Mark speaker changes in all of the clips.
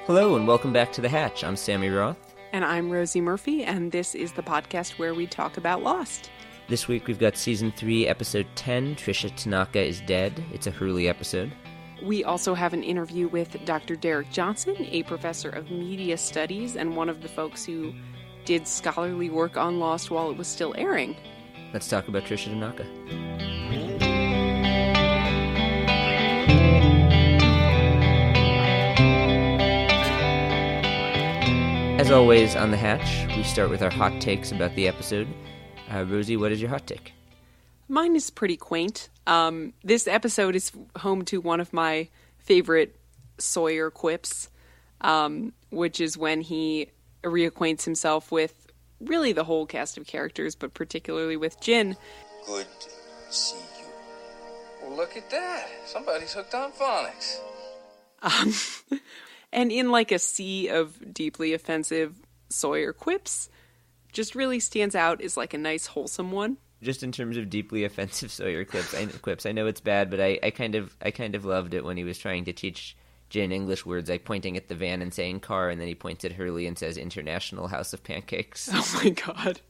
Speaker 1: Hello and welcome back to The Hatch. I'm Sammy Roth.
Speaker 2: And I'm Rosie Murphy, and this is the podcast where we talk about Lost.
Speaker 1: This week we've got Season 3, Episode 10, Tricia Tanaka is Dead. It's a Hurley episode.
Speaker 2: We also have an interview with Dr. Derek Johnson, a professor of media studies and one of the folks who did scholarly work on Lost while it was still airing.
Speaker 1: Let's talk about Tricia Tanaka. As always on The Hatch, we start with our hot takes about the episode. Rosie, what is your hot take?
Speaker 2: Mine is pretty quaint. This episode is home to one of my favorite Sawyer quips, which is when he reacquaints himself with really the whole cast of characters, but particularly with Jin.
Speaker 3: Good to see you. Well, look at that. Somebody's hooked on phonics.
Speaker 2: And in like a sea of deeply offensive Sawyer quips, just really stands out as like a nice wholesome one.
Speaker 1: Just in terms of deeply offensive Sawyer quips, I know it's bad, but I kind of loved it when he was trying to teach Jin English words, like pointing at the van and saying car, and then he points at Hurley and says International House of Pancakes.
Speaker 2: Oh my god.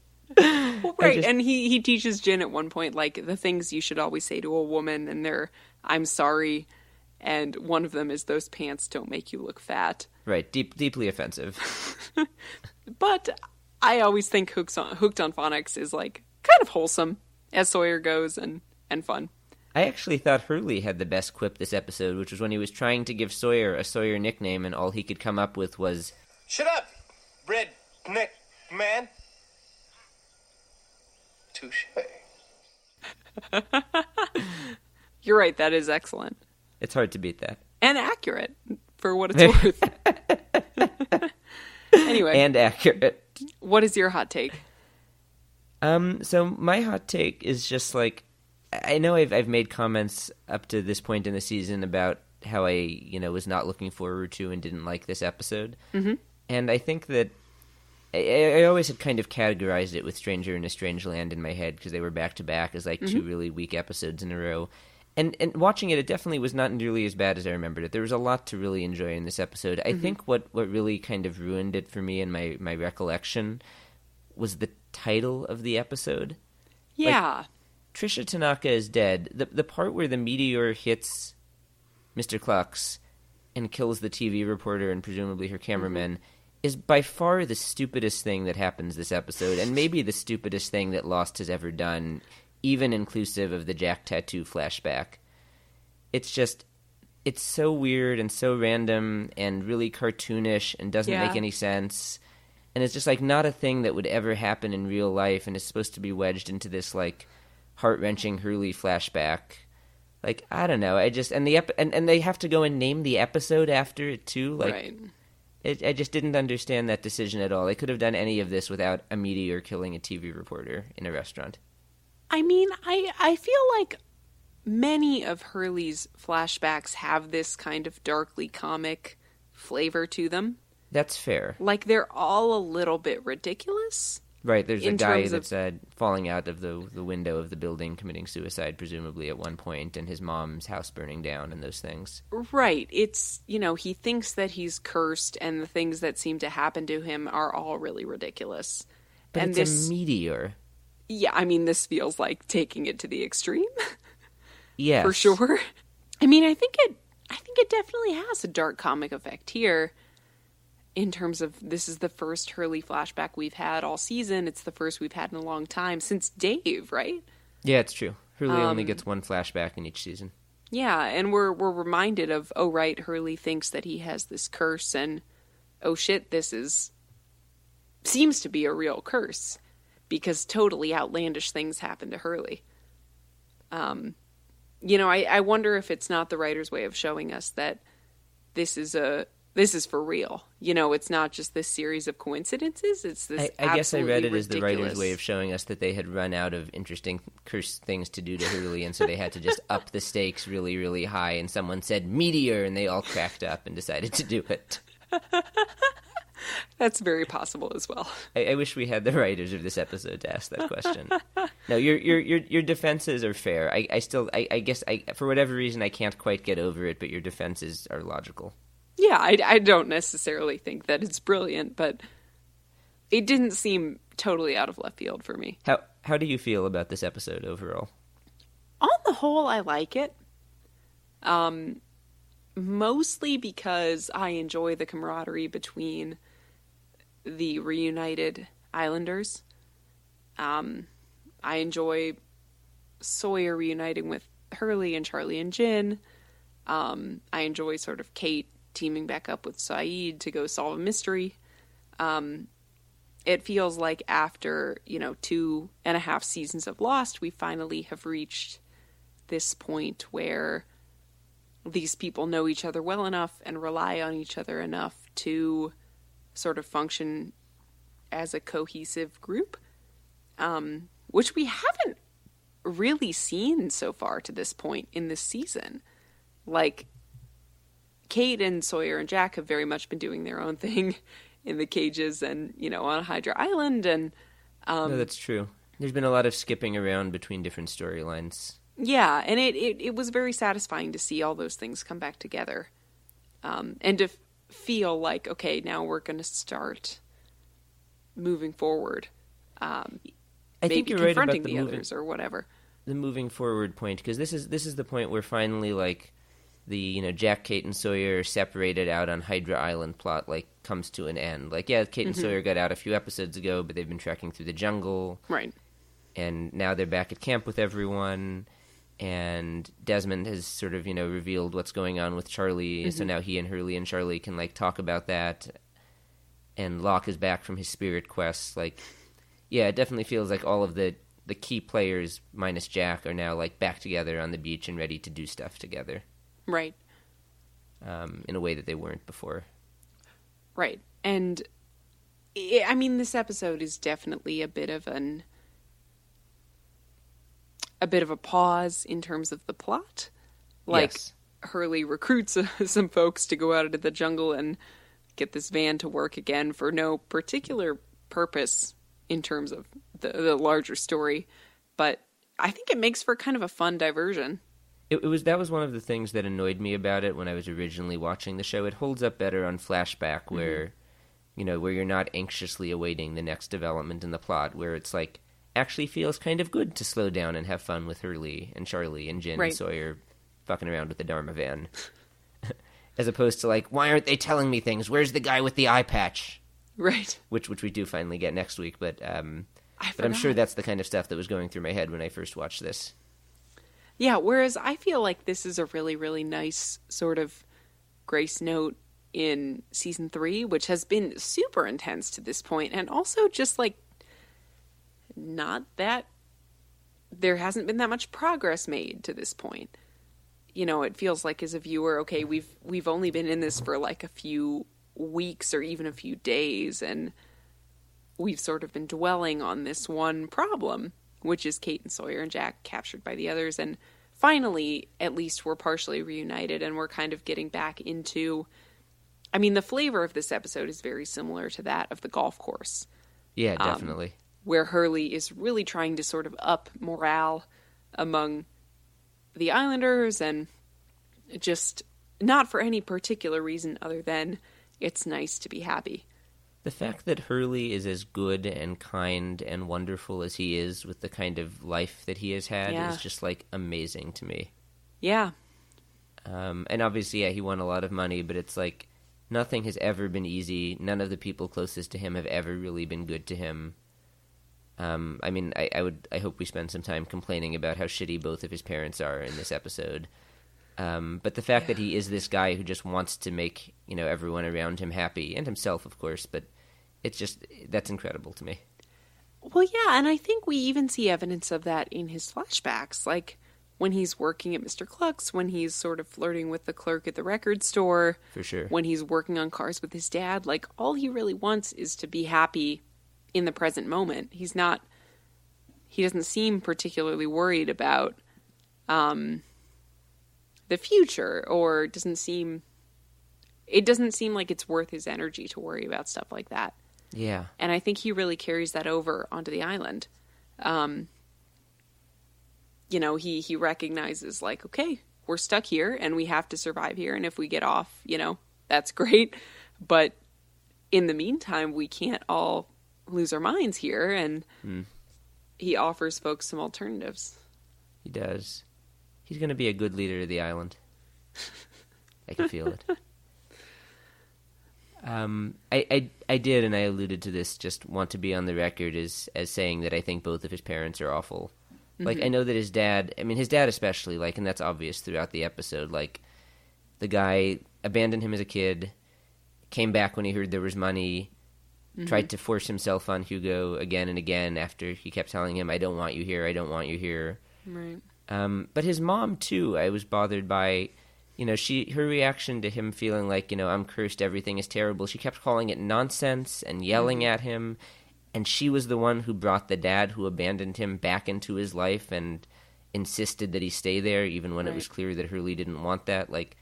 Speaker 2: Well, right, and he teaches Jin at one point, like, the things you should always say to a woman, and they're, I'm sorry, and one of them is, those pants don't make you look fat.
Speaker 1: Right, deeply offensive.
Speaker 2: But I always think Hooked on Phonics is, like, kind of wholesome, as Sawyer goes, and fun.
Speaker 1: I actually thought Hurley had the best quip this episode, which was when he was trying to give Sawyer a Sawyer nickname, and all he could come up with was,
Speaker 3: Shut up, redneck man. Touche.
Speaker 2: You're right, that is excellent.
Speaker 1: It's hard to beat that.
Speaker 2: And accurate, for what it's worth. Anyway.
Speaker 1: And accurate.
Speaker 2: What is your hot take?
Speaker 1: So my hot take is just like, I know I've made comments up to this point in the season about how I, was not looking forward to and didn't like this episode. Mm-hmm. And I think that I always had kind of categorized it with Stranger in a Strange Land in my head because they were back-to-back as like two really weak episodes in a row. And watching it definitely was not nearly as bad as I remembered it. There was a lot to really enjoy in this episode. I think what really kind of ruined it for me in my recollection was the title of the episode.
Speaker 2: Yeah.
Speaker 1: Like, Tricia Tanaka is dead. The part where the meteor hits Mr. Clux and kills the TV reporter and presumably her cameraman is by far the stupidest thing that happens this episode, and maybe the stupidest thing that Lost has ever done, even inclusive of the Jack tattoo flashback. It's so weird and so random and really cartoonish and doesn't make any sense. And it's just like not a thing that would ever happen in real life, and it's supposed to be wedged into this like heart-wrenching Hurley flashback. Like, I don't know. And they have to go and name the episode after it too. Like,
Speaker 2: right.
Speaker 1: I just didn't understand that decision at all. They could have done any of this without a meteor killing a TV reporter in a restaurant.
Speaker 2: I mean, I feel like many of Hurley's flashbacks have this kind of darkly comic flavor to them.
Speaker 1: That's fair.
Speaker 2: Like, they're all a little bit ridiculous.
Speaker 1: Right, there's a guy that's falling out of the window of the building, committing suicide, presumably, at one point, and his mom's house burning down and those things.
Speaker 2: Right. It's, he thinks that he's cursed, and the things that seem to happen to him are all really ridiculous.
Speaker 1: But
Speaker 2: and
Speaker 1: it's a meteor.
Speaker 2: Yeah, I mean, this feels like taking it to the extreme.
Speaker 1: Yes.
Speaker 2: For sure. I mean, I think it definitely has a dark comic effect here. In terms of, this is the first Hurley flashback we've had all season. It's the first we've had in a long time, since Dave, right?
Speaker 1: Yeah, it's true. Hurley only gets one flashback in each season.
Speaker 2: Yeah, and we're reminded of, oh right, Hurley thinks that he has this curse, and oh shit, seems to be a real curse, because totally outlandish things happen to Hurley. I wonder if it's not the writer's way of showing us that this is for real. It's not just this series of coincidences. It's this
Speaker 1: I guess I read it as the
Speaker 2: ridiculous
Speaker 1: writer's way of showing us that they had run out of interesting cursed things to do to Hurley, and so they had to just up the stakes really, really high, and someone said meteor, and they all cracked up and decided to do it.
Speaker 2: That's very possible as well.
Speaker 1: I wish we had the writers of this episode to ask that question. No, your defenses are fair. I guess for whatever reason I can't quite get over it, but your defenses are logical.
Speaker 2: Yeah, I don't necessarily think that it's brilliant, but it didn't seem totally out of left field for me.
Speaker 1: How do you feel about this episode overall?
Speaker 2: On the whole, I like it. Mostly because I enjoy the camaraderie between the reunited Islanders. I enjoy Sawyer reuniting with Hurley and Charlie and Jin. I enjoy sort of Kate teaming back up with Saeed to go solve a mystery. It feels like after, 2.5 seasons of Lost, we finally have reached this point where these people know each other well enough and rely on each other enough to sort of function as a cohesive group, which we haven't really seen so far to this point in this season. Like, Kate and Sawyer and Jack have very much been doing their own thing in the cages and, on Hydra Island. And
Speaker 1: no, that's true. There's been a lot of skipping around between different storylines.
Speaker 2: Yeah, and it was very satisfying to see all those things come back together. And to feel like, okay, now we're going to start moving forward.
Speaker 1: I think you're right about
Speaker 2: the others or whatever.
Speaker 1: The moving forward point, because this is the point where finally, like, the Jack, Kate, and Sawyer separated out on Hydra Island plot comes to an end. Like, yeah, Kate and Sawyer got out a few episodes ago, but they've been trekking through the jungle,
Speaker 2: right?
Speaker 1: And now they're back at camp with everyone. And Desmond has sort of revealed what's going on with Charlie, so now he and Hurley and Charlie can talk about that. And Locke is back from his spirit quest. Yeah, it definitely feels like all of the key players minus Jack are now back together on the beach and ready to do stuff together.
Speaker 2: Right.
Speaker 1: In a way that they weren't before.
Speaker 2: Right. And, this episode is definitely a bit of a pause in terms of the plot.
Speaker 1: Yes.
Speaker 2: Hurley recruits some folks to go out into the jungle and get this van to work again for no particular purpose in terms of the larger story. But I think it makes for kind of a fun diversion.
Speaker 1: That was one of the things that annoyed me about it when I was originally watching the show. It holds up better on flashback where, where you're not anxiously awaiting the next development in the plot, where it's actually feels kind of good to slow down and have fun with Hurley and Charlie and Jin and Sawyer fucking around with the DHARMA van. As opposed to why aren't they telling me things? Where's the guy with the eye patch?
Speaker 2: Right.
Speaker 1: Which we do finally get next week, but I'm sure that's the kind of stuff that was going through my head when I first watched this.
Speaker 2: Yeah, whereas I feel like this is a really, really nice sort of grace note in season 3, which has been super intense to this point, and also just not that there hasn't been that much progress made to this point. It feels like as a viewer, okay, we've only been in this for a few weeks or even a few days, and we've sort of been dwelling on this one problem, which is Kate and Sawyer and Jack captured by the others, and finally, at least we're partially reunited, and we're kind of getting back into... the flavor of this episode is very similar to that of the golf course.
Speaker 1: Yeah, definitely.
Speaker 2: Where Hurley is really trying to sort of up morale among the Islanders, and just not for any particular reason other than it's nice to be happy.
Speaker 1: The fact that Hurley is as good and kind and wonderful as he is with the kind of life that he has had is just amazing to me.
Speaker 2: Yeah.
Speaker 1: And obviously, he won a lot of money, but it's nothing has ever been easy. None of the people closest to him have ever really been good to him. I hope we spend some time complaining about how shitty both of his parents are in this episode. But the fact that he is this guy who just wants to make, everyone around him happy, and himself, of course, but that's incredible to me.
Speaker 2: Well, yeah, and I think we even see evidence of that in his flashbacks, when he's working at Mr. Cluck's, when he's sort of flirting with the clerk at the record store.
Speaker 1: For sure.
Speaker 2: When he's working on cars with his dad, all he really wants is to be happy in the present moment. He doesn't seem particularly worried about the future, or it doesn't seem like it's worth his energy to worry about stuff like that.
Speaker 1: Yeah.
Speaker 2: And I think he really carries that over onto the island. He recognizes okay, we're stuck here and we have to survive here. And if we get off, that's great. But in the meantime, we can't all lose our minds here. And he offers folks some alternatives.
Speaker 1: He does. He's going to be a good leader of the island. I can feel it. I did, and I alluded to this, just want to be on the record as saying that I think both of his parents are awful. Like, I know that his dad especially, like, and that's obvious throughout the episode, like, the guy abandoned him as a kid, came back when he heard there was money, tried to force himself on Hugo again and again after he kept telling him, I don't want you here, I don't want you here.
Speaker 2: Right.
Speaker 1: But his mom, too, I was bothered by, her reaction to him feeling like, I'm cursed, everything is terrible. She kept calling it nonsense and yelling at him. And she was the one who brought the dad who abandoned him back into his life and insisted that he stay there, even when it was clear that Hurley didn't want that. Like,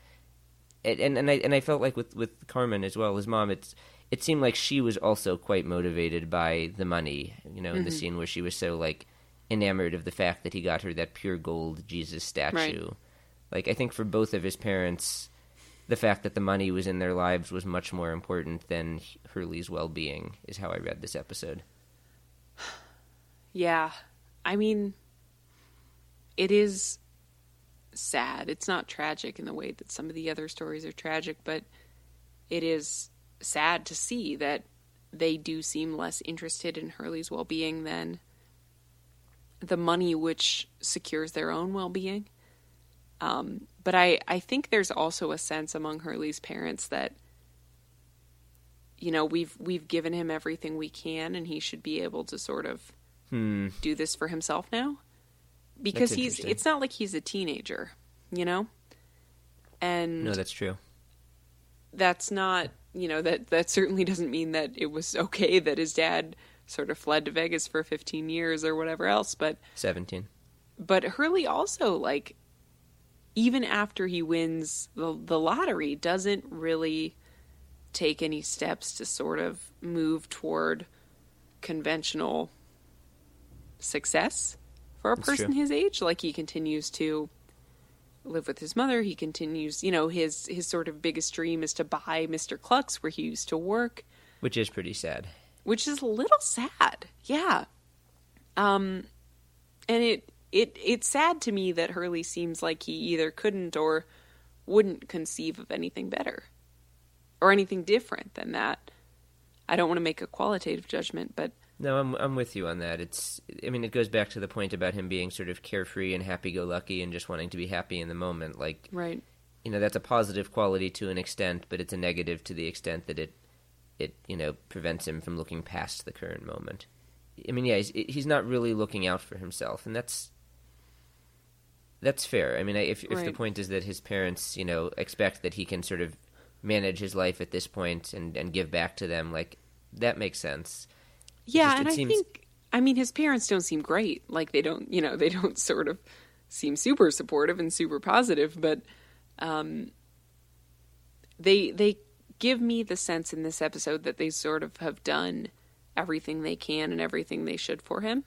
Speaker 1: and I felt like with Carmen as well, his mom, it seemed like she was also quite motivated by the money. In the scene where she was so like enamored of the fact that he got her that pure gold Jesus statue.
Speaker 2: Right.
Speaker 1: Like, I think for both of his parents, the fact that the money was in their lives was much more important than Hurley's well-being, is how I read this episode.
Speaker 2: Yeah. I mean, it is sad. It's not tragic in the way that some of the other stories are tragic, but it is sad to see that they do seem less interested in Hurley's well-being than the money which secures their own well-being. But I think there's also a sense among Hurley's parents that, we've given him everything we can, and he should be able to sort of do this for himself now. Because it's not like he's a teenager, And
Speaker 1: no, that's true.
Speaker 2: That's not, that certainly doesn't mean that it was okay that his dad sort of fled to Vegas for 15 years or whatever else, but
Speaker 1: 17. But
Speaker 2: Hurley also, like, even after he wins the lottery, doesn't really take any steps to sort of move toward conventional success for a person his age. Like, he continues to live with his mother. He continues, his sort of biggest dream is to buy Mr. Cluck's where he used to work.
Speaker 1: Which is pretty sad.
Speaker 2: Which is a little sad. Yeah. And it's sad to me that Hurley seems like he either couldn't or wouldn't conceive of anything better or anything different than that. I don't want to make a qualitative judgment, but
Speaker 1: no, I'm with you on that. It goes back to the point about him being sort of carefree and happy-go-lucky and just wanting to be happy in the moment. Like,
Speaker 2: right.
Speaker 1: That's a positive quality to an extent, but it's a negative to the extent that it prevents him from looking past the current moment. He's not really looking out for himself, and that's fair. If the point is that his parents, expect that he can sort of manage his life at this point and give back to them, like, that makes sense.
Speaker 2: Yeah, I think, his parents don't seem great. Like, they don't sort of seem super supportive and super positive, but they give me the sense in this episode that they sort of have done everything they can and everything they should for him.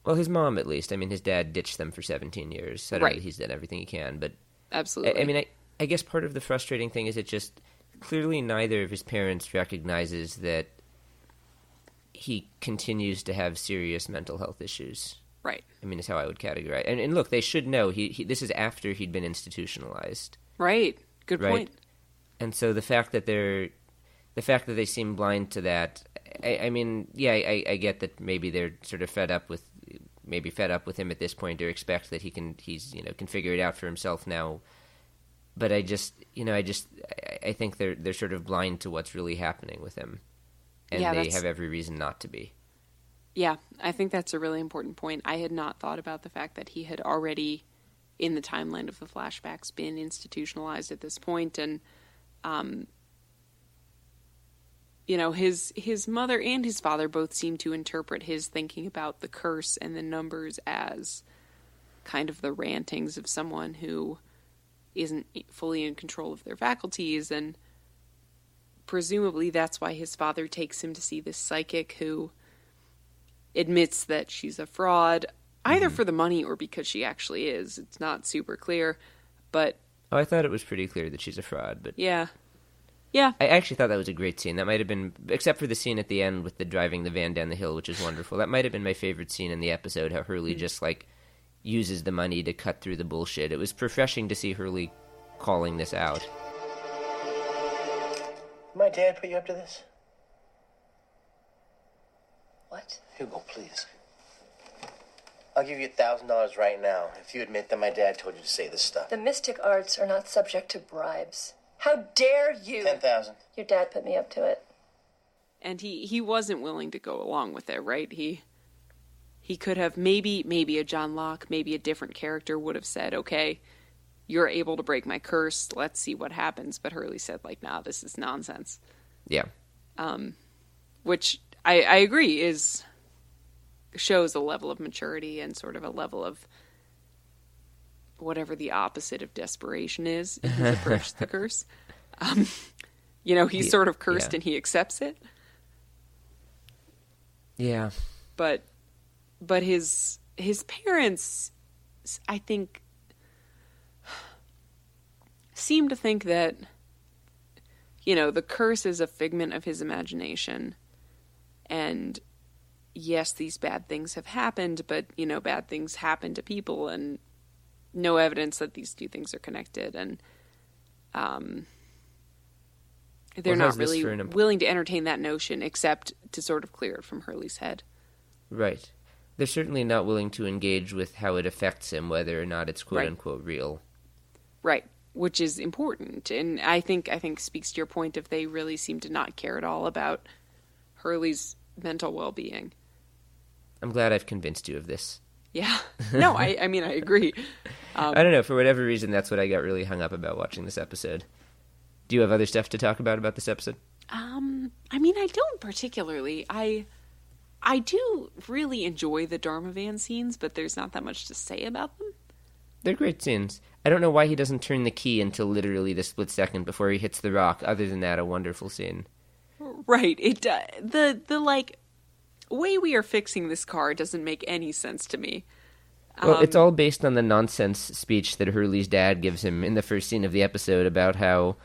Speaker 1: Well, his mom, at least. His dad ditched them for 17 years. So I don't know that he's done everything he can, but
Speaker 2: absolutely.
Speaker 1: I guess part of the frustrating thing is it just clearly neither of his parents recognizes that he continues to have serious mental health issues.
Speaker 2: Right.
Speaker 1: Is how I would categorize. And look, they should know. He this is after he'd been institutionalized.
Speaker 2: Right. Good point.
Speaker 1: And so the fact that they seem blind to that, I get that maybe they're sort of fed up with him at this point, or expect that can figure it out for himself now. But I think they're sort of blind to what's really happening with him, and they have every reason not to be.
Speaker 2: Yeah, I think that's a really important point. I had not thought about the fact that he had already, in the timeline of the flashbacks, been institutionalized at this point, and his mother and his father both seem to interpret his thinking about the curse and the numbers as kind of the rantings of someone who isn't fully in control of their faculties, and presumably that's why his father takes him to see this psychic who admits that she's a fraud, either for the money or because she actually is. It's not super clear, but...
Speaker 1: Oh, I thought it was pretty clear that she's a fraud, but...
Speaker 2: Yeah. Yeah.
Speaker 1: I actually thought that was a great scene. That might have been, except for the scene at the end with the driving the van down the hill, which is wonderful. That might have been my favorite scene in the episode, how Hurley just, like, uses the money to cut through the bullshit. It was refreshing to see Hurley calling this out.
Speaker 4: My dad put you up to this?
Speaker 5: What?
Speaker 4: Hugo, please. I'll give you $1,000 right now if you admit that my dad told you to say this stuff.
Speaker 5: The mystic arts are not subject to bribes. How dare you?
Speaker 4: 10,000.
Speaker 5: Your dad put me up to it.
Speaker 2: And he wasn't willing to go along with it, right? He could have, maybe a John Locke, maybe a different character would have said, okay, you're able to break my curse, let's see what happens. But Hurley said, like, nah, this is nonsense.
Speaker 1: Yeah.
Speaker 2: Which I agree shows a level of maturity and sort of a level of whatever the opposite of desperation is in his approach to the curse. He's sort of cursed and he accepts it.
Speaker 1: Yeah.
Speaker 2: But his parents, I think, seem to think that, the curse is a figment of his imagination. And yes, these bad things have happened, but, bad things happen to people, and no evidence that these two things are connected. And they're not really willing to entertain that notion, except to sort of clear it from Hurley's head.
Speaker 1: Right. They're certainly not willing to engage with how it affects him, whether or not it's quote-unquote real.
Speaker 2: Right, which is important. And I think speaks to your point if they really seem to not care at all about Hurley's mental well-being.
Speaker 1: I'm glad I've convinced you of this.
Speaker 2: Yeah. No, I mean, I agree.
Speaker 1: I don't know. For whatever reason, that's what I got really hung up about watching this episode. Do you have other stuff to talk about this episode?
Speaker 2: I mean, I don't particularly. I do really enjoy the DHARMA van scenes, but there's not that much to say about them.
Speaker 1: They're great scenes. I don't know why he doesn't turn the key until literally the split second before he hits the rock. Other than that, a wonderful scene.
Speaker 2: Right. It the way we are fixing this car doesn't make any sense to me.
Speaker 1: Well, it's all based on the nonsense speech that Hurley's dad gives him in the first scene of the episode about how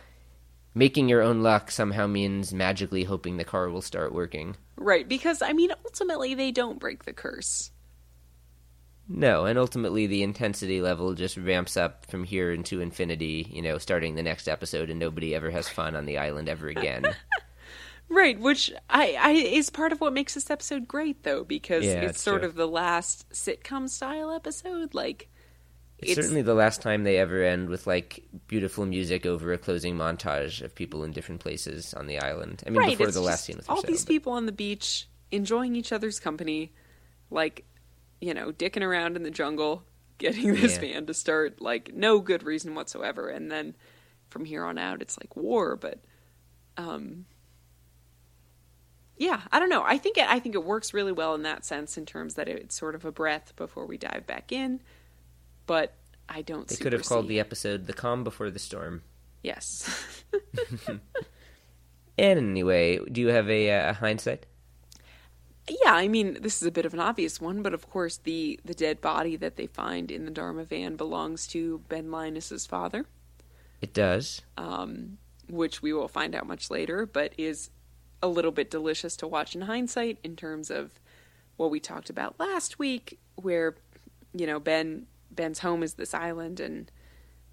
Speaker 1: making your own luck somehow means magically hoping the car will start working.
Speaker 2: Right, because, I mean, ultimately they don't break the curse.
Speaker 1: No, and ultimately the intensity level just ramps up from here into infinity, starting the next episode, and nobody ever has fun on the island ever again.
Speaker 2: Right, which is part of what makes this episode great, though, because it's sort of the last sitcom-style episode. It's
Speaker 1: certainly the last time they ever end with, beautiful music over a closing montage of people in different places on the island. I mean, before the last scene with
Speaker 2: all
Speaker 1: Rochelle,
Speaker 2: these people on the beach enjoying each other's company, dicking around in the jungle, getting this van to start, no good reason whatsoever. And then from here on out, it's war, but... Yeah, I don't know. I think it works really well in that sense, in terms that it's sort of a breath before we dive back in. But I don't. They
Speaker 1: could have called the episode "The Calm Before the Storm."
Speaker 2: Yes.
Speaker 1: Anyway, do you have a hindsight?
Speaker 2: Yeah, I mean, this is a bit of an obvious one, but of course, the dead body that they find in the DHARMA van belongs to Ben Linus's father.
Speaker 1: It does.
Speaker 2: Which we will find out much later, but is a little bit delicious to watch in hindsight, in terms of what we talked about last week, where, Ben's home is this island, and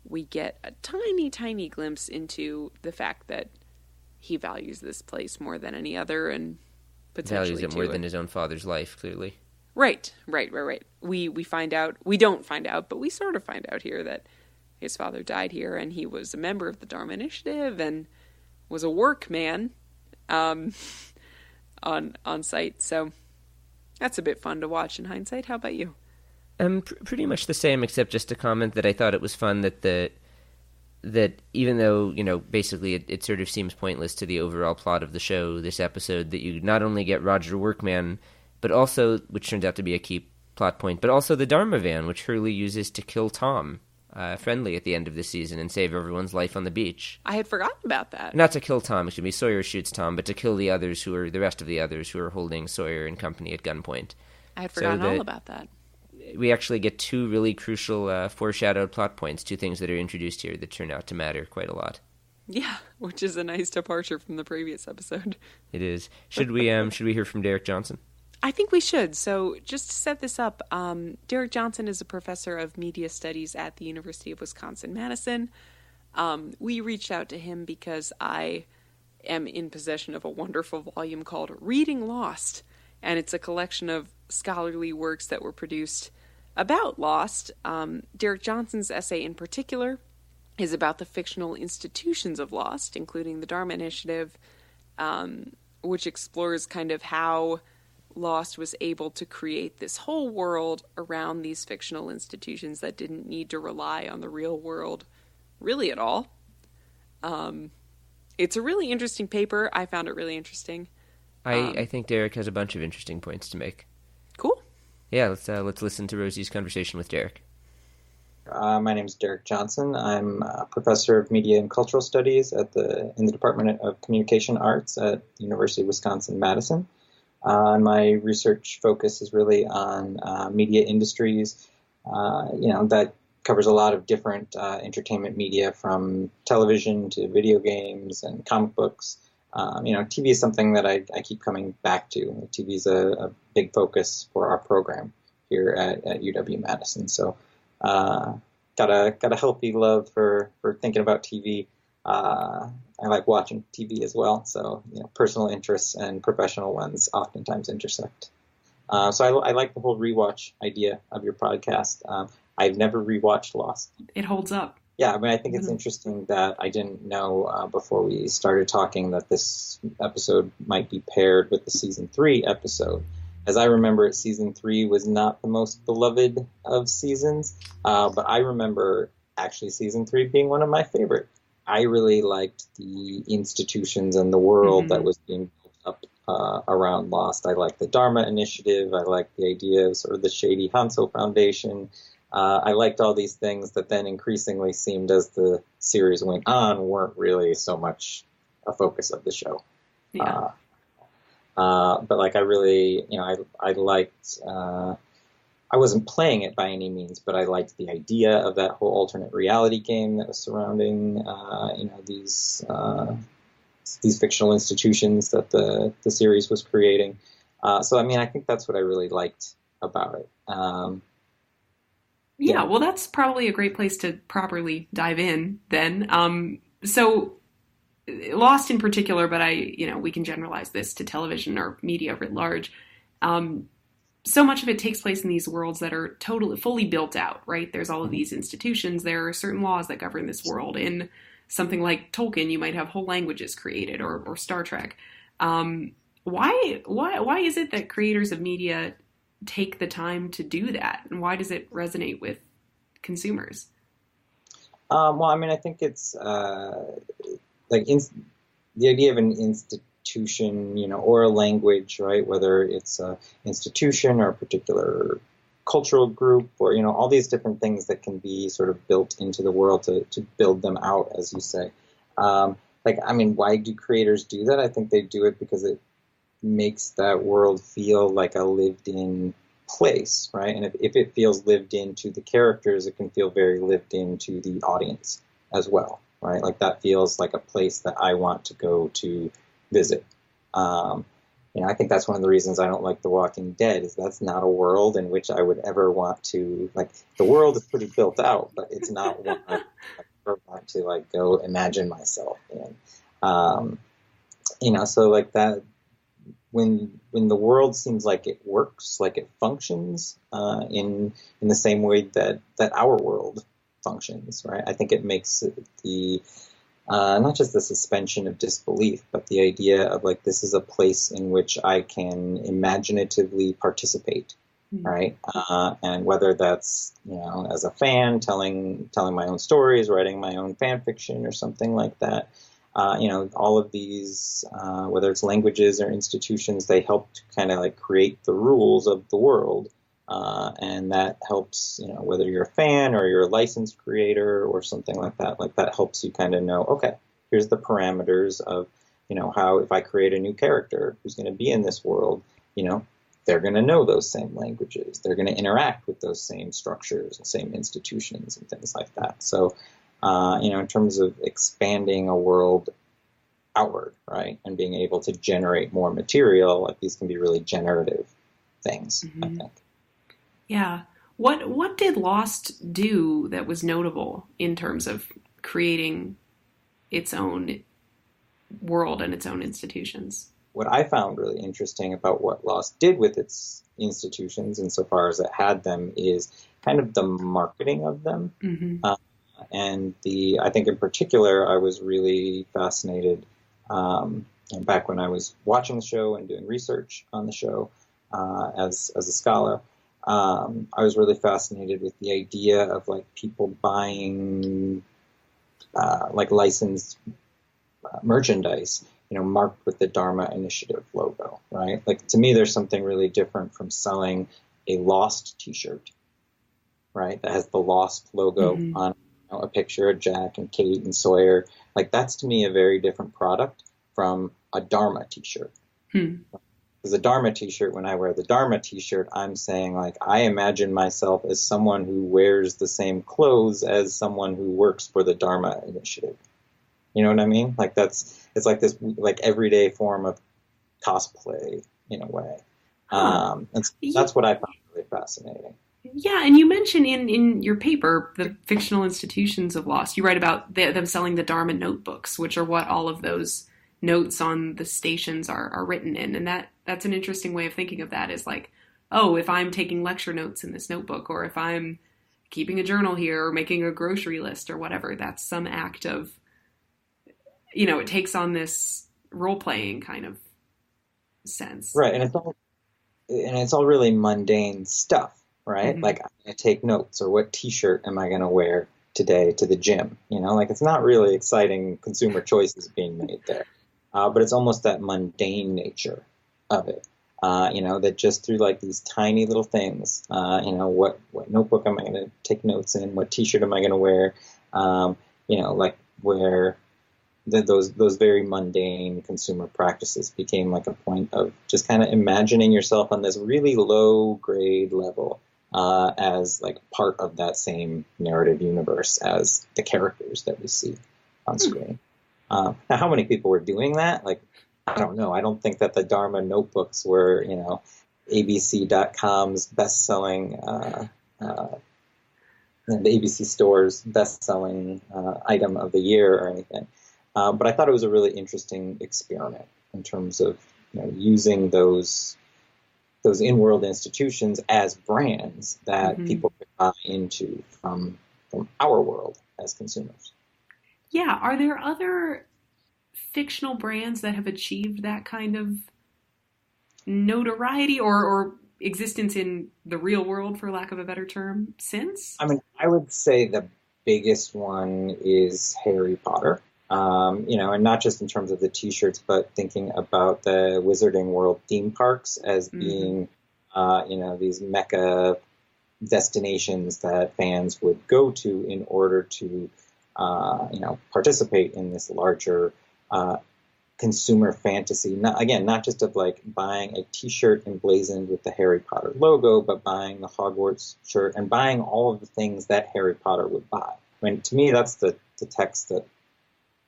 Speaker 2: we get a tiny, tiny glimpse into the fact that he values this place more than any other, and potentially
Speaker 1: values it more than his own father's life, clearly.
Speaker 2: Right. We find out, we don't find out, but we sort of find out here that his father died here, and he was a member of the DHARMA Initiative, and was a workman, on site. So that's a bit fun to watch in hindsight. How about you?
Speaker 1: Pretty much the same, except just to comment that I thought it was fun that even though, basically it sort of seems pointless to the overall plot of the show, this episode, that you not only get Roger Workman, but also, which turns out to be a key plot point, but also the DHARMA van, which Hurley uses to kill Tom, Friendly, at the end of the season, and save everyone's life on the beach.
Speaker 2: I had forgotten about that.
Speaker 1: Not to kill Tom, excuse me, Sawyer shoots Tom, but to kill the rest of the others who are holding Sawyer and company at gunpoint.
Speaker 2: I had forgotten all about that.
Speaker 1: We actually get two really crucial foreshadowed plot points, two things that are introduced here that turn out to matter quite a lot.
Speaker 2: Yeah, which is a nice departure from the previous episode.
Speaker 1: It is. Should we hear from Derek Johnson?
Speaker 2: I think we should. So just to set this up, Derek Johnson is a professor of media studies at the University of Wisconsin-Madison. We reached out to him because I am in possession of a wonderful volume called Reading Lost, and it's a collection of scholarly works that were produced about Lost. Derek Johnson's essay in particular is about the fictional institutions of Lost, including the DHARMA Initiative, which explores kind of how Lost was able to create this whole world around these fictional institutions that didn't need to rely on the real world really at all. It's a really interesting paper. I found it really interesting.
Speaker 1: I think Derek has a bunch of interesting points to make.
Speaker 2: Cool.
Speaker 1: Yeah, let's listen to Rosie's conversation with Derek.
Speaker 6: My name is Derek Johnson. I'm a professor of media and cultural studies in the Department of Communication Arts at the University of Wisconsin-Madison. My research focus is really on media industries, that covers a lot of different entertainment media, from television to video games and comic books. TV is something that I keep coming back to. TV is a big focus for our program here at UW-Madison. So got a healthy love for thinking about TV. I like watching TV as well. So, personal interests and professional ones oftentimes intersect. So I like the whole rewatch idea of your podcast. I've never rewatched Lost.
Speaker 2: It holds up.
Speaker 6: Yeah, I think it's interesting that I didn't know before we started talking that this episode might be paired with the season 3 episode. As I remember it, season 3 was not the most beloved of seasons, but I remember actually season 3 being one of my favorite. I really liked the institutions and the world that was being built up around Lost. I liked the DHARMA Initiative. I liked the idea of sort of the shady Hanso Foundation. I liked all these things that then increasingly seemed, as the series went on, weren't really so much a focus of the show.
Speaker 2: Yeah.
Speaker 6: But I really, I liked, I wasn't playing it by any means, but I liked the idea of that whole alternate reality game that was surrounding, these fictional institutions that the series was creating. So, I think that's what I really liked about it.
Speaker 7: Yeah, well, that's probably a great place to properly dive in then. So Lost in particular, but we can generalize this to television or media writ large. So much of it takes place in these worlds that are fully built out, right? There's all of these institutions. There are certain laws that govern this world. In something like Tolkien, you might have whole languages created, or Star Trek. Why is it that creators of media take the time to do that, and why does it resonate with consumers?
Speaker 6: I think it's the idea of an institution, or a language, right? Whether it's an institution or a particular cultural group, or all these different things that can be sort of built into the world to build them out, as you say. Why do creators do that? I think they do it because it makes that world feel like a lived-in place, right? And if it feels lived into the characters, it can feel very lived into the audience as well, right? Like that feels like a place that I want to go to visit. I think that's one of the reasons I don't like The Walking Dead, is that's not a world in which I would ever want to, the world is pretty built out, but it's not one I ever want to go imagine myself in. So that, when the world seems like it works, like it functions in the same way that our world functions, right? I think it makes the not just the suspension of disbelief, but the idea of this is a place in which I can imaginatively participate, right? And whether that's as a fan telling my own stories, writing my own fan fiction or something like that. All of these, whether it's languages or institutions, they help to kind of create the rules of the world. And that helps, whether you're a fan or you're a licensed creator or something like that helps you kind of know, okay, here's the parameters of, how if I create a new character who's going to be in this world, they're going to know those same languages. They're going to interact with those same structures and same institutions and things like that. So, in terms of expanding a world outward, right? And being able to generate more material, like these can be really generative things, I think.
Speaker 7: Yeah. What did Lost do that was notable in terms of creating its own world and its own institutions?
Speaker 6: What I found really interesting about what Lost did with its institutions, insofar as it had them, is kind of the marketing of them. And I think in particular, I was really fascinated back when I was watching the show and doing research on the show as a scholar. I was really fascinated with the idea of like people buying like licensed merchandise, marked with the Dharma Initiative logo, right? Like to me, there's something really different from selling a Lost T-shirt, right? That has the Lost logo on a picture of Jack and Kate and Sawyer. Like that's to me a very different product from a Dharma T-shirt. Because a Dharma T-shirt, when I wear the Dharma T-shirt, I'm saying like I imagine myself as someone who wears the same clothes as someone who works for the Dharma Initiative. You know what I mean? Like it's like this like everyday form of cosplay in a way. And that's what I found really fascinating.
Speaker 7: Yeah, and you mention in your paper, the fictional institutions of Lost, you write about them selling the Dharma notebooks, which are what all of those notes on the stations are written in. And that's an interesting way of thinking of that, is like, oh, if I'm taking lecture notes in this notebook, or if I'm keeping a journal here or making a grocery list or whatever, that's some act of, it takes on this role-playing kind of sense.
Speaker 6: Right, and it's all really mundane stuff, right? Like I'm going to take notes, or what T-shirt am I going to wear today to the gym? Like it's not really exciting consumer choices being made there. But it's almost that mundane nature of it, that just through like these tiny little things, what notebook am I going to take notes in? What T-shirt am I going to wear? Like where those very mundane consumer practices became like a point of just kind of imagining yourself on this really low grade level as like part of that same narrative universe as the characters that we see on screen. Now, how many people were doing that? Like, I don't know. I don't think that the Dharma notebooks were, ABC.com's best-selling, the ABC Store's best-selling item of the year or anything. But I thought it was a really interesting experiment in terms of using those in-world institutions as brands that people could buy into from our world as consumers.
Speaker 7: Yeah. Are there other fictional brands that have achieved that kind of notoriety or existence in the real world, for lack of a better term, since?
Speaker 6: I mean, I would say the biggest one is Harry Potter. And not just in terms of the T-shirts, but thinking about the Wizarding World theme parks as being, these mecca destinations that fans would go to in order to, participate in this larger consumer fantasy. Not just of like buying a T-shirt emblazoned with the Harry Potter logo, but buying the Hogwarts shirt and buying all of the things that Harry Potter would buy. I mean, to me, that's the text that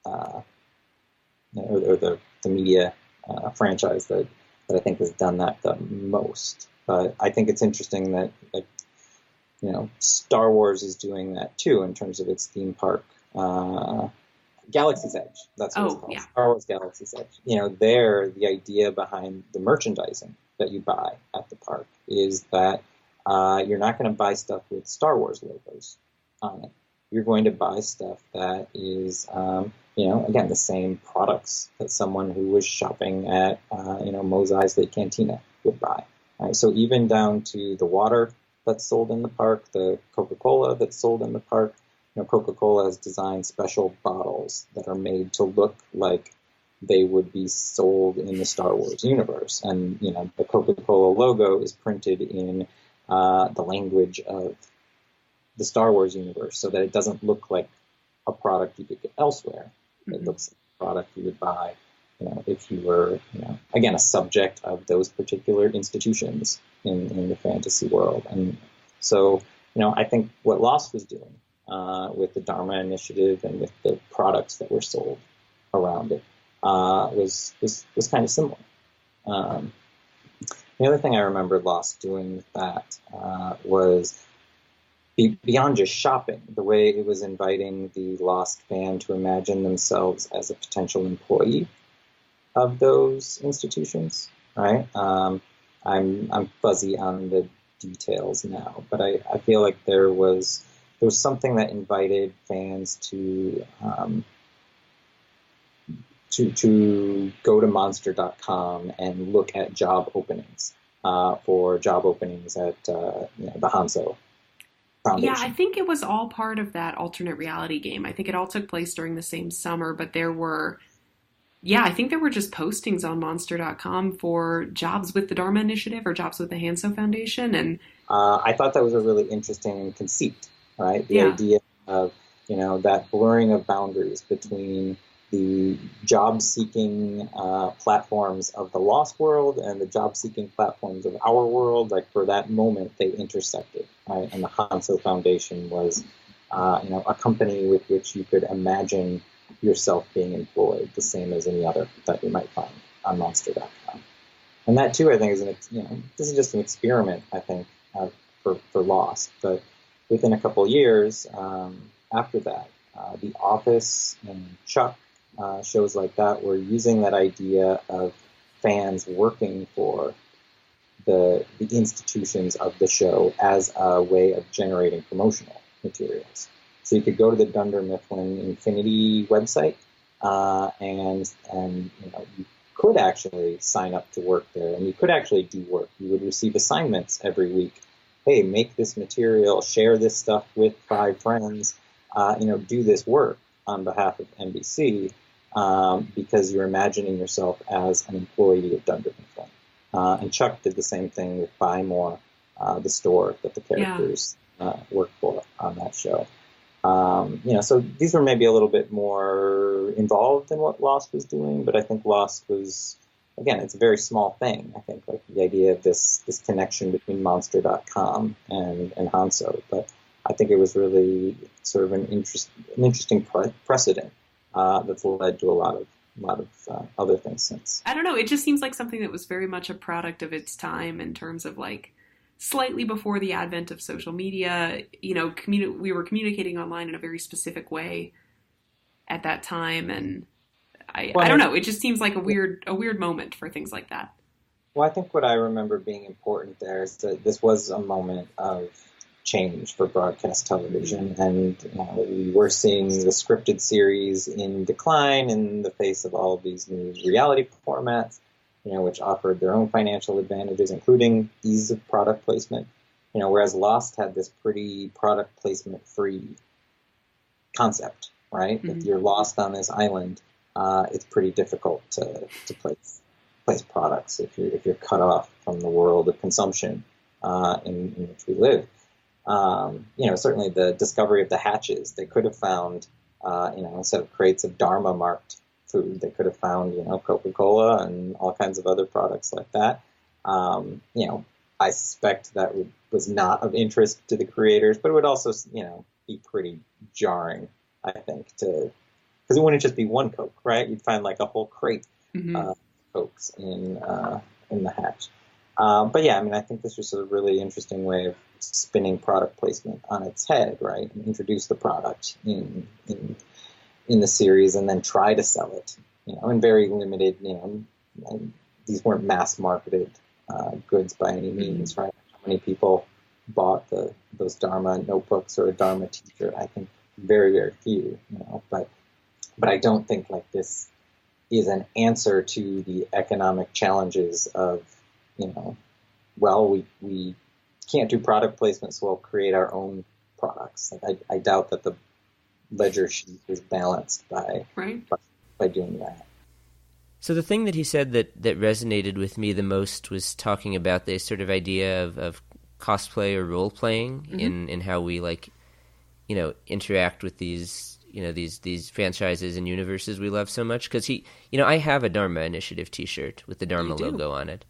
Speaker 6: or the media franchise that I think has done that the most. But I think it's interesting that Star Wars is doing that too in terms of its theme park, Galaxy's Edge. That's what it's called. Yeah. Star Wars Galaxy's Edge. The idea behind the merchandising that you buy at the park is that you're not going to buy stuff with Star Wars logos on it. You're going to buy stuff that is, again, the same products that someone who was shopping at, Mos Eisley Cantina would buy. Right? So even down to the water that's sold in the park, the Coca-Cola that's sold in the park. Coca-Cola has designed special bottles that are made to look like they would be sold in the Star Wars universe. And, the Coca-Cola logo is printed in the language of the Star Wars universe so that it doesn't look like a product you could get elsewhere. It looks like a product you would buy, if you were, again, a subject of those particular institutions in the fantasy world. And so, I think what Lost was doing with the Dharma Initiative and with the products that were sold around it was kind of similar. The other thing I remember Lost doing with that was beyond just shopping, the way it was inviting the Lost fan to imagine themselves as a potential employee of those institutions, right? I'm fuzzy on the details now, but I feel like there was something that invited fans to go to monster.com and look at job openings for job openings at the Hanso Foundation.
Speaker 7: Yeah, I think it was all part of that alternate reality game. I think it all took place during the same summer, but I think there were just postings on monster.com for jobs with the Dharma Initiative or jobs with the Hanso Foundation. And
Speaker 6: I thought that was a really interesting conceit, right? The idea of, that blurring of boundaries between the job-seeking platforms of the Lost world and the job-seeking platforms of our world. Like, for that moment, they intersected, right? And the Hanso Foundation was, a company with which you could imagine yourself being employed, the same as any other that you might find on monster.com. And that, too, I think, is this is just an experiment, I think, for Lost. But within a couple of years after that, The Office and Chuck, shows like that were using that idea of fans working for the institutions of the show as a way of generating promotional materials. So you could go to the Dunder Mifflin Infinity website, and you could actually sign up to work there, and you could actually do work. You would receive assignments every week. Hey, make this material, share this stuff with 5 friends, do this work on behalf of NBC. Because you're imagining yourself as an employee of Dunder Mifflin. And Chuck did the same thing with Buy More, the store that the characters work for on that show. So these were maybe a little bit more involved in what Lost was doing, but I think Lost was, again, it's a very small thing. I think, like, the idea of this connection between Monster.com and Hanso, but I think it was really sort of an interesting precedent. That's led to a lot of other things since.
Speaker 7: I don't know. It just seems like something that was very much a product of its time in terms of, like, slightly before the advent of social media. We were communicating online in a very specific way at that time, and I don't know. It just seems like a weird moment for things like that.
Speaker 6: Well, I think what I remember being important there is that this was a moment of change for broadcast television, and we were seeing the scripted series in decline in the face of all of these new reality formats, which offered their own financial advantages, including ease of product placement. Whereas Lost had this pretty product placement free concept, right? Mm-hmm. If you're lost on this island, it's pretty difficult to place products if you're cut off from the world of consumption in which we live. Certainly the discovery of the hatches, they could have found, instead of crates of Dharma marked food, they could have found, Coca-Cola and all kinds of other products like that. I suspect that was not of interest to the creators, but it would also, be pretty jarring, I think, because it wouldn't just be one Coke, right? You'd find like a whole crate of Cokes in the hatch. But yeah, I think this was a really interesting way of spinning product placement on its head, right? And introduce the product in the series, and then try to sell it, in very limited, these weren't mass marketed goods by any means, right? How many people bought those Dharma notebooks or a Dharma t-shirt? I think very, very few, but I don't think like this is an answer to the economic challenges of, we can't do product placement, so we'll create our own products. Like, I doubt that the ledger sheet is balanced by doing that.
Speaker 1: So the thing that he said that resonated with me the most was talking about this sort of idea of cosplay or role playing in how we interact with these these franchises and universes we love so much. Because I have a Dharma Initiative T-shirt with the Dharma logo on it.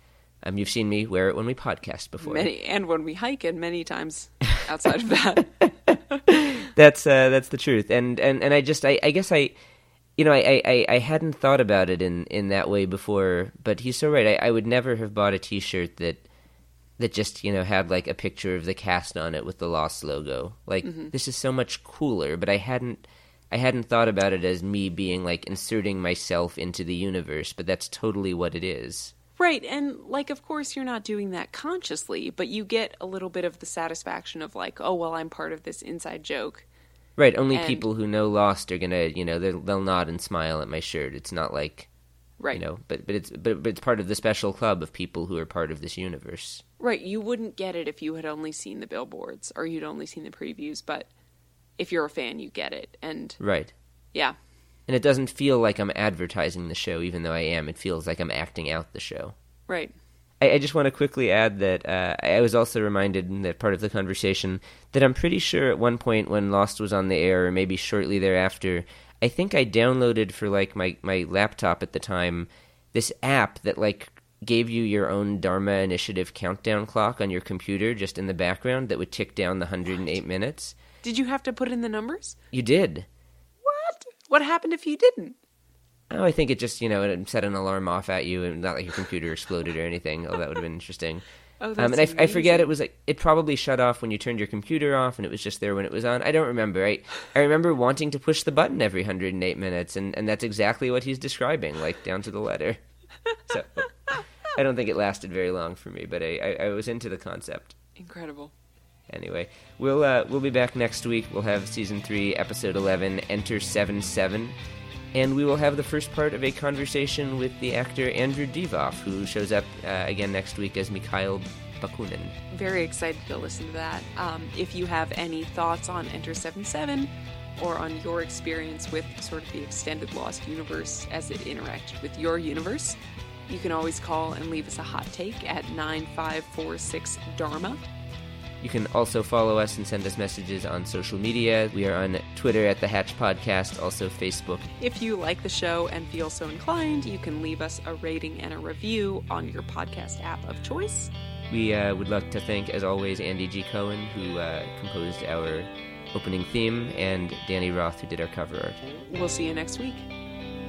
Speaker 1: You've seen me wear it when we podcast before.
Speaker 2: And when we hike, and many times outside of that.
Speaker 1: That's the truth. And I guess I hadn't thought about it in that way before, but he's so right. I would never have bought a T-shirt that just, had like a picture of the cast on it with the Lost logo. Like, this is so much cooler, but I hadn't thought about it as me being like inserting myself into the universe, but that's totally what it is.
Speaker 2: Right, and like, of course you're not doing that consciously, but you get a little bit of the satisfaction of like, oh, well, I'm part of this inside joke.
Speaker 1: Right, only people who know Lost are gonna, they'll nod and smile at my shirt. It's not like,
Speaker 2: right,
Speaker 1: but it's part of the special club of people who are part of this universe.
Speaker 2: Right, you wouldn't get it if you had only seen the billboards or you'd only seen the previews, but if you're a fan, you get it, and
Speaker 1: right,
Speaker 2: yeah.
Speaker 1: And it doesn't feel like I'm advertising the show, even though I am. It feels like I'm acting out the show.
Speaker 2: Right.
Speaker 1: I just want to quickly add that I was also reminded in that part of the conversation that I'm pretty sure at one point when Lost was on the air, or maybe shortly thereafter, I think I downloaded for like my laptop at the time this app that like gave you your own Dharma Initiative countdown clock on your computer just in the background that would tick down the 108 minutes.
Speaker 2: Did you have to put in the numbers?
Speaker 1: You did.
Speaker 2: What happened if you didn't?
Speaker 1: Oh, I think it just, it set an alarm off at you, and not like your computer exploded or anything. Oh, that would have been interesting.
Speaker 2: Oh, that's
Speaker 1: and I forget, it was like, it probably shut off when you turned your computer off, and it was just there when it was on. I don't remember. I remember wanting to push the button every 108 minutes, and that's exactly what he's describing, like down to the letter. So I don't think it lasted very long for me, but I was into the concept.
Speaker 2: Incredible.
Speaker 1: Anyway, we'll be back next week. We'll have Season 3, Episode 11, Enter 7-7. And we will have the first part of a conversation with the actor Andrew Divoff, who shows up again next week as Mikhail Bakunin.
Speaker 2: Very excited to listen to that. If you have any thoughts on Enter 7-7 or on your experience with sort of the extended Lost universe as it interacted with your universe, you can always call and leave us a hot take at 9546-DHARMA.
Speaker 1: You can also follow us and send us messages on social media. We are on Twitter at The Hatch Podcast, also Facebook.
Speaker 2: If you like the show and feel so inclined, you can leave us a rating and a review on your podcast app of choice.
Speaker 1: We would like to thank, as always, Andy G. Cohen, who composed our opening theme, and Danny Roth, who did our cover art.
Speaker 2: We'll see you next week.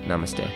Speaker 1: Namaste.